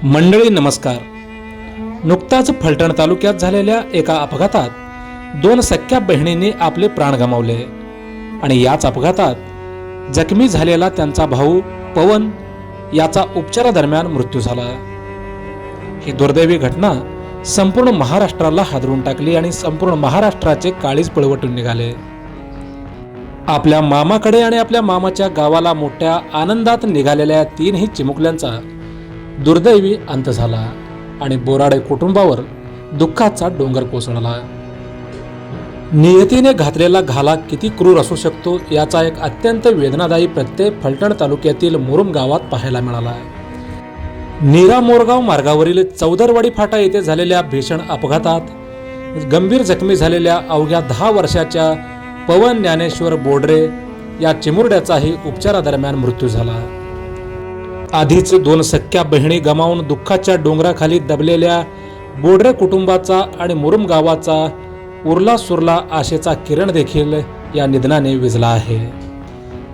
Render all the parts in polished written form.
मंडळी नमस्कार. नुकताच फलटण तालुक्यात झालेल्या एका अपघातात दोन सख्या बहिणींनी आपले प्राण गमावले आणि याच अपघातात जखमी झालेला त्यांचा भाऊ पवन याचा उपचारादरम्यान मृत्यू झाला. ही दुर्दैवी घटना संपूर्ण महाराष्ट्राला हादरून टाकली आणि संपूर्ण महाराष्ट्राचे काळीज पळवटून निघाले. आपल्या मामाकडे आणि आपल्या मामाच्या गावाला मोठ्या आनंदात निघालेल्या तीनही चिमुकल्यांचा दुर्दैवी अंत झाला आणि बोराडे कुटुंबावर दुःखाचा डोंगर कोसळला. नियतीने घातलेला घाला किती क्रूर असू शकतो याचा एक अत्यंत वेदनादायी प्रत्यय फलटण तालुक्यातील मुरुम गावात पाहायला मिळाला. नीरा मोरगाव मार्गावरील चौदरवाडी फाटा येथे झालेल्या भीषण अपघातात गंभीर जखमी झालेल्या अवघ्या 10 वर्षाच्या पवन ज्ञानेश्वर बोडरे या चिमुरड्याचाही उपचारादरम्यान मृत्यू झाला. आधीच दोन सख्या बहिणी गमावून दुःखाच्या डोंगराखाली दबलेल्या बोडरे कुटुंबाचा आणि मुरुम गावाचा उरला सुरला आशेचा किरण देखील या निधनाने विझला आहे.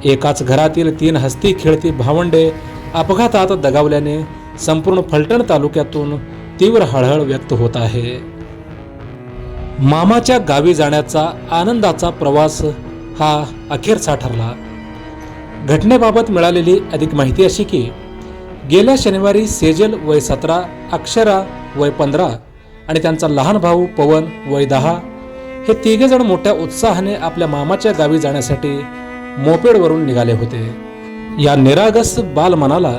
एकाच घरातील 3 हसती खेळती भावंडे अपघातात दगावल्याने संपूर्ण फलटण तालुक्यातून तीव्र हळहळ व्यक्त होत आहे. मामाच्या गावी जाण्याचा आनंदाचा प्रवास हा अखेरचा ठरला. घटनेबाबत मिळालेली अधिक माहिती अशी की गेल्या शनिवारी सेजल वय 17, अक्षरा वय 15 आणि त्यांचा लहान भाऊ पवन वय 10 हे तिघेजण मोठ्या उत्साहाने आपल्या मामाच्या गावी जाण्यासाठी मोपेडवरून निघाले होते. या निरागस बालमनाला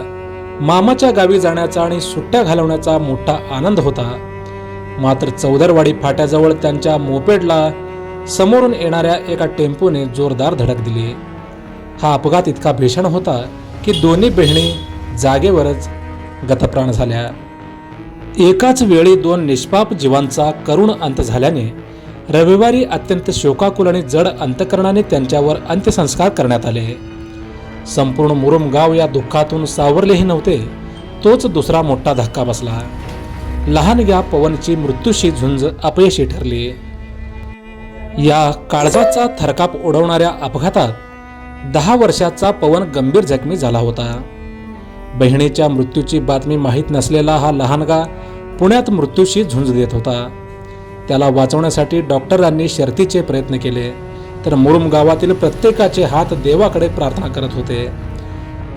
मामाच्या गावी जाण्याचा आणि सुट्ट्या घालवण्याचा मोठा आनंद होता. मात्र चौदरवाडी फाट्याजवळ त्यांच्या मोपेडला समोरून येणाऱ्या एका टेम्पोने जोरदार धडक दिली. हा अपघात इतका भीषण होता की दोन्ही बहिणी जागेवरच गतप्राण झाल्या. एकाच वेळी 2 निष्पाप जीवांचा करुण अंत झाल्याने रविवारी अत्यंत शोकाकुल आणि जड अंतकरणाने त्यांच्यावर अंत्यसंस्कार करण्यात आले. संपूर्ण मुरुम गाव या दुःखातून सावरलेही नव्हते तोच दुसरा मोठा धक्का बसला. लहानग्या पवनची मृत्यूशी झुंज अपयशी ठरली. या काळजाचा थरकाप उडवणाऱ्या अपघातात 10 वर्षाचा पवन गंभीर जखमी झाला होता. बहिणीच्या मृत्यूची बातमी माहीत नसलेला हा लहानगा पुण्यात मृत्यूशी झुंज देत होता. त्याला वाचवण्यासाठी डॉक्टरांनी शर्थीचे प्रयत्न केले तर मुरुम गावातील प्रत्येकाचे हात देवाकडे प्रार्थना करत होते.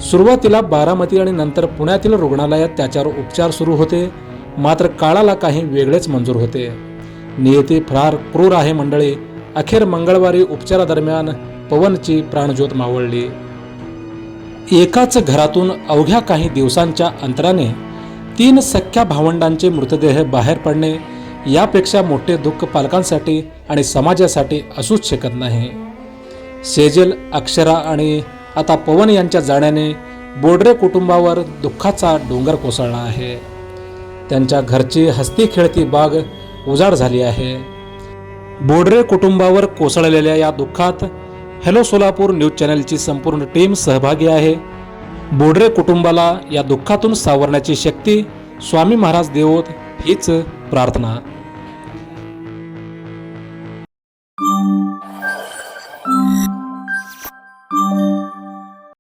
सुरुवातीला बारामती आणि नंतर पुण्यातील रुग्णालयात त्याच्यावर उपचार सुरू होते. मात्र काळाला काही वेगळेच मंजूर होते. नियती फार क्रूर आहे मंडळी. अखेर मंगळवारी उपचारादरम्यान पवनची प्राणज्योत मावळली. एकाच घरातून अवघ्या काही दिवसांच्या अंतराने 3 सख्या भावंडांचे मृतदेह बाहेर पडणे यापेक्षा मोठे दुःख पालकांसाठी आणि समाजासाठी असूच शकत नाही. सेजल, अक्षरा आणि आता पवन यांच्या जाण्याने बोडरे कुटुंबावर दुःखाचा डोंगर कोसळला आहे. त्यांच्या घरची हसती खेळती बाग उजाड झाली आहे. बोडरे कुटुंबावर कोसळलेल्या या दुःखात हॅलो सोलापूर न्यूज चॅनलची संपूर्ण टीम सहभागी आहे. बोडरे कुटुंबाला या दुःखातून सावरण्याची शक्ती स्वामी महाराज देवोत हीच प्रार्थना.